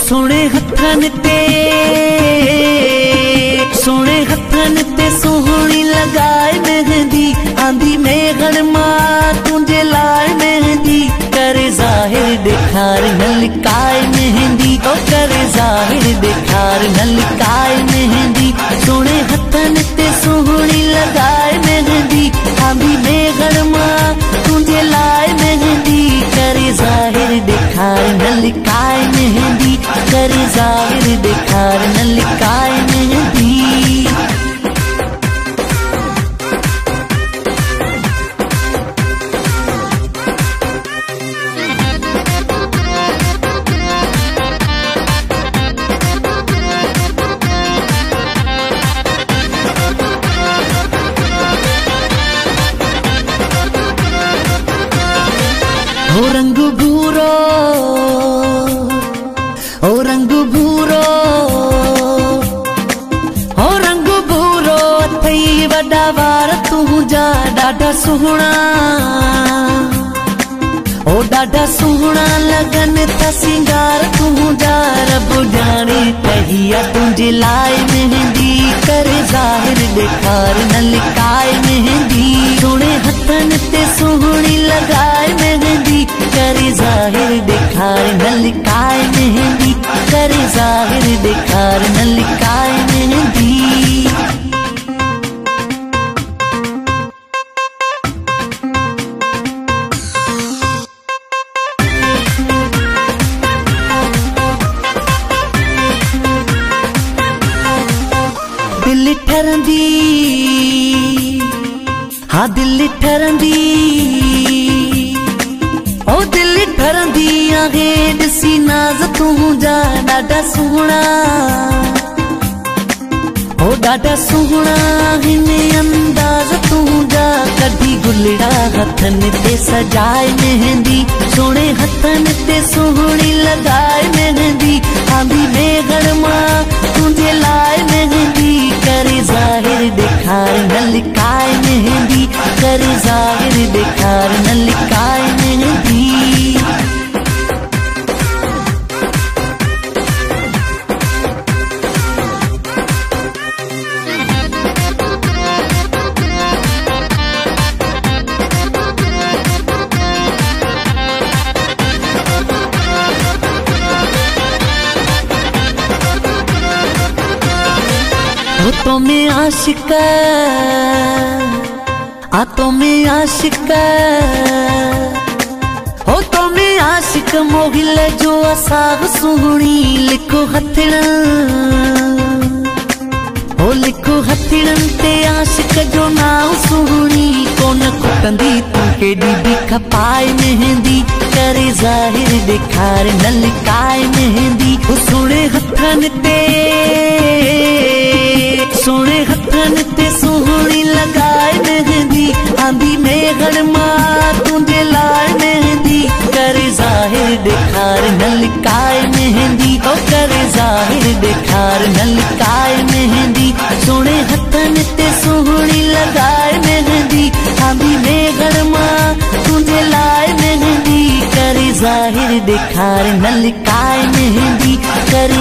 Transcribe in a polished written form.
सोने हथन ते सोहनी लगाए मेहंदी आंधी मेघन मां तुझे लाए मेहंदी करे जाहिर दिखार न लिकाए मेहंदी ओ करे जाहिर दिखार न लिकाए मेहंदी सोने हथन ते सोहनी लगाए मेहंदी आंधी मेघन मां तुझे लाए मेहंदी करे जाहिर दिखार न लिकाए मेहंदी करे जाहिर दिखार न लिकाए मेहंदी। ओ रंग भूरो ओ रंग भूरो ओ रंग भूरो थई वॾा वार तुंहिंजा ॾाढा सुहिणा ओ ॾाढा सुहिणा लगन था सिंगार तुंहिंजा रब ॼाणे कहिया तुंहिंजे लाइ मेहंदी करे ज़ाहिर ॾेखार न लिकाए मेहंदी सोने हथन ते सुहिणी लगाए मेहंदी करे ज़ाहिर दिखार न लिकाए मेहंदी करे ज़ाहिर दिखार न लिकाए मेहंदी। दिल ठरंदी हाँ दिल ठरंदी ओ दिल ठरंदी आहे ॾिसी नाज़ तुंहिंजा ॾाढा सुहिणा ओ ॾाढा सुहिणा हिन अंदाज़ तुंहिंजा कढी गुलड़ा हथन ते सजाए मेहंदी सोने हथन ते सुहिणी लगाए मेहंदी आंधी मेघन मां तुंहिंजे लाइ मेहंदी करे ज़ाहिर दिखार न लिकाए मेहंदी करे ज़ाहिर दिखार न लिकाए मेहंदी। तो में आशिक आ तो में आशिक हो तो में आशिक मोहिल जो असाग सुहणी लिखो हथड़ हो लिखो हथड़न ते आशिक जो नाव सुहणी कोन कुटंदी तू केडी भी खपाए मेहंदी करे ज़ाहिर दिखार न लिकाए मेहंदी सोने हथन ते सोने हथन ते सुहिणी लगाए मेहंदी आंधी मेघन मां तुंहिंजे लाइ मेहंदी करे ज़ाहिर दिखार न लिकाए मेहंदी ओ करे ज़ाहिर दिखार न लिकाए मेहंदी सोने हथन ते सुहिणी लगाए मेहंदी आंधी मेघन मां तुंहिंजे लाइ मेहंदी करे ज़ाहिर दिखार न लिकाए मेहंदी करे